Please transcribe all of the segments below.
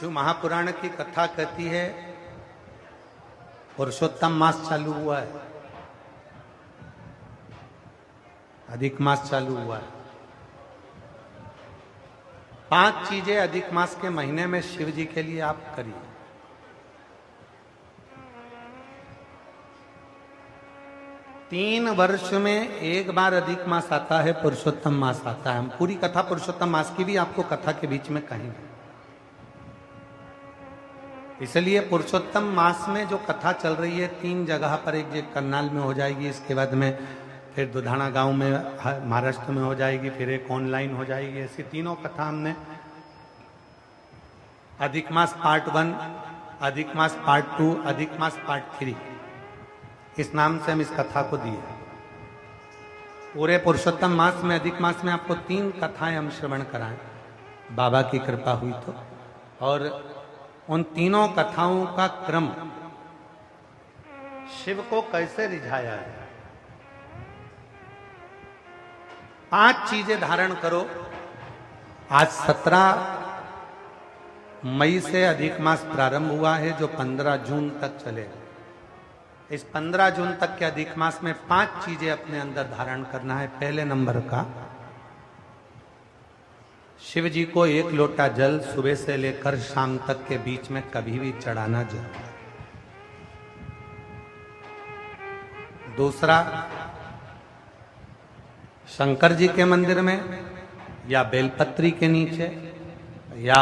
शिव महापुराण की कथा कहती है पुरुषोत्तम मास चालू हुआ है, अधिक मास चालू हुआ है। 5 चीजें अधिक मास के महीने में शिव जी के लिए आप करिए। तीन वर्ष में एक बार अधिक मास आता है, पुरुषोत्तम मास आता है। हम पूरी कथा पुरुषोत्तम मास की भी आपको कथा के बीच में कहेंगे। इसलिए पुरुषोत्तम मास में जो कथा चल रही है 3 जगह पर, एक जगह करनाल में हो जाएगी, इसके बाद में फिर दुधाना गांव में महाराष्ट्र में हो जाएगी, फिर एक ऑनलाइन हो जाएगी। ऐसी तीनों कथा हमने अधिक मास पार्ट 1, अधिक मास पार्ट 2, अधिक मास पार्ट 3, इस नाम से हम इस कथा को दिए। पूरे पुरुषोत्तम मास में, अधिक मास में आपको 3 कथाएं हम श्रवण कराएं, बाबा की कृपा हुई तो। और उन तीनों कथाओं का क्रम, शिव को कैसे रिझाया है। 5 चीजें धारण करो। आज 17 मई से अधिक मास प्रारंभ हुआ है, जो 15 जून तक चलेगा। इस 15 जून तक के अधिक मास में 5 चीजें अपने अंदर धारण करना है। पहले नंबर का, शिव जी को 1 लोटा जल सुबह से लेकर शाम तक के बीच में कभी भी चढ़ाना जरूर। दूसरा, शंकर जी के मंदिर में या बेलपत्री के नीचे या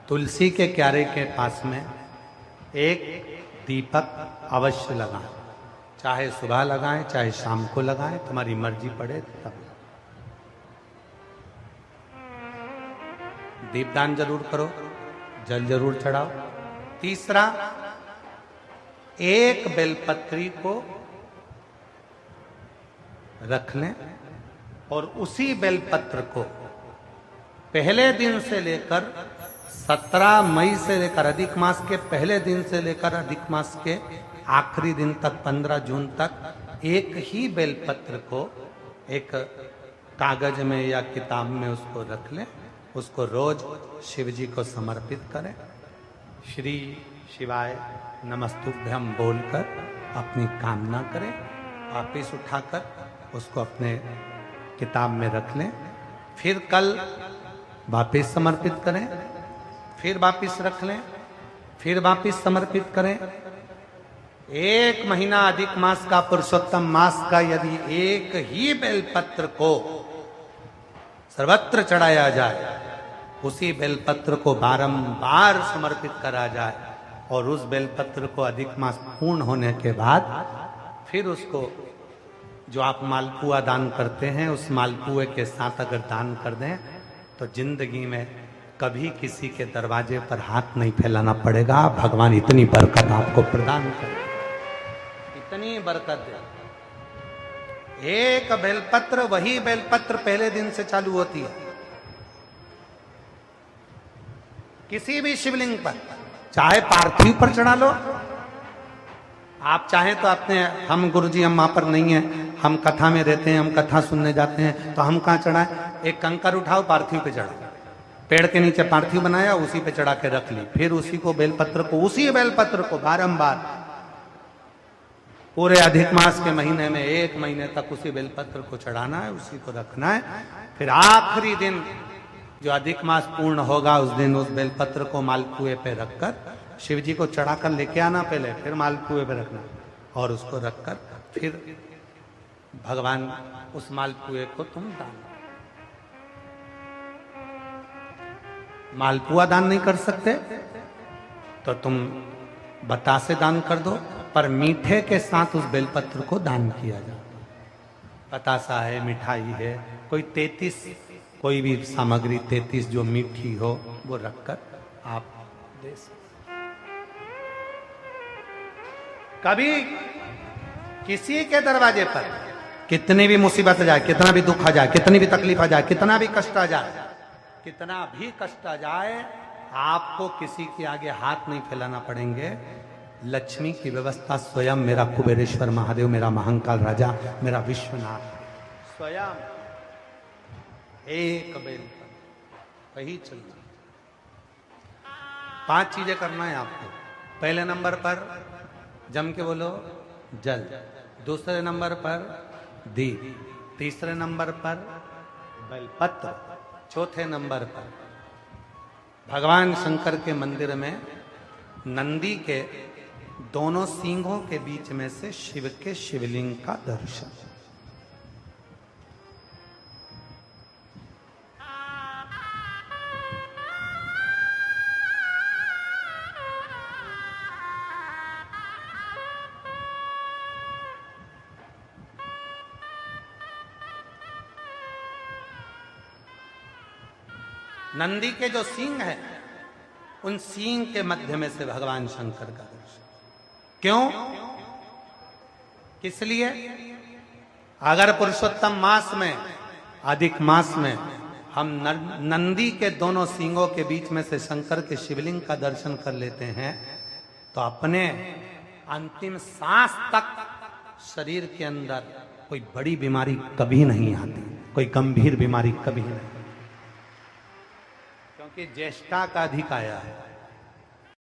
तुलसी के क्यारे के पास में एक दीपक अवश्य लगाएं। चाहे सुबह लगाएं, चाहे शाम को लगाएं, तुम्हारी मर्जी पड़े तब। दीपदान जरूर करो, जल जरूर चढ़ाओ। तीसरा, एक बेलपत्री को रख लें और उसी बेलपत्र को पहले दिन से लेकर 17 मई से लेकर, अधिक मास के पहले दिन से लेकर अधिक मास के आखिरी दिन तक 15 जून तक एक ही बेलपत्र को एक कागज में या किताब में उसको रख लें। उसको रोज शिव जी को समर्पित करें। श्री शिवाय नमस्तुभ्यम बोलकर अपनी कामना करें। वापिस उठाकर उसको अपने किताब में रख लें। फिर कल वापिस समर्पित करें, फिर वापिस रख लें, फिर वापिस समर्पित करें। 1 महीना अधिक मास का, पुरुषोत्तम मास का, यदि एक ही बेलपत्र को सर्वत्र चढ़ाया जाए, उसी बेलपत्र को बारंबार समर्पित करा जाए और उस बेलपत्र को अधिक मास पूर्ण होने के बाद फिर उसको जो आप मालपुआ दान करते हैं, उस मालपुए के साथ अगर दान कर दें तो जिंदगी में कभी किसी के दरवाजे पर हाथ नहीं फैलाना पड़ेगा। भगवान इतनी बरकत आपको प्रदान करे, इतनी बरकत दे। एक बेलपत्र, वही बेलपत्र पहले दिन से चालू होती है। किसी भी शिवलिंग पर, चाहे पार्थिव पर चढ़ा लो, आप चाहें तो अपने, हम गुरुजी हम वहां पर नहीं है, हम कथा में रहते हैं, हम कथा सुनने जाते हैं, तो हम कहाँ चढ़ाएं? एक कंकर उठाओ, पार्थिव पे चढ़ाओ। पेड़ के नीचे पार्थिव बनाया, उसी पे चढ़ा के रख ली। फिर उसी को बेलपत्र को, उसी बेलपत्र को बारंबार पूरे अधिक मास के महीने में 1 महीने तक उसी बेलपत्र को चढ़ाना है, उसी को रखना है। फिर आखिरी दिन जो अधिक मास पूर्ण होगा, उस दिन उस बेलपत्र को मालपुए पे रखकर शिव जी को चढ़ाकर लेके आना पहले, फिर मालपुए पे रखना और उसको रखकर फिर भगवान उस मालपुए को तुम दान। मालपुआ दान नहीं कर सकते तो तुम बतासे दान कर दो, पर मीठे के साथ उस बेलपत्र को दान किया जाए। बतासा है, मिठाई है, कोई 33 कोई भी सामग्री 33 जो मीठी हो वो रखकर आप दे सकते। कभी किसी के दरवाजे पर कितनी भी मुसीबत आ जाए, कितना भी दुख आ जाए, कितनी भी तकलीफ आ जाए, कितना भी कष्ट आ जाए, कितना भी कष्ट आ जाए, आपको किसी के आगे हाथ नहीं फैलाना पड़ेंगे। लक्ष्मी की व्यवस्था स्वयं मेरा कुबेरेश्वर महादेव, मेरा महाकाल राजा, मेरा विश्वनाथ स्वयं एक बेल पर वही चल रही। 5 चीजें करना है आपको। पहले नंबर पर जम के बोलो जल, दूसरे नंबर पर दीप, तीसरे नंबर पर बेलपत्र, चौथे नंबर पर भगवान शंकर के मंदिर में नंदी के दोनों सींगों के बीच में से शिव के शिवलिंग का दर्शन। नंदी के जो सींग है, उन सींग के मध्य में से भगवान शंकर का दर्शन। क्यों? किस लिए? अगर पुरुषोत्तम मास में, अधिक मास में हम नंदी के दोनों सींगों के बीच में से शंकर के शिवलिंग का दर्शन कर लेते हैं तो अपने अंतिम सांस तक शरीर के अंदर कोई बड़ी बीमारी कभी नहीं आती, कोई गंभीर बीमारी कभी नहीं, क्योंकि ज्येष्ठा का अधिक आया है।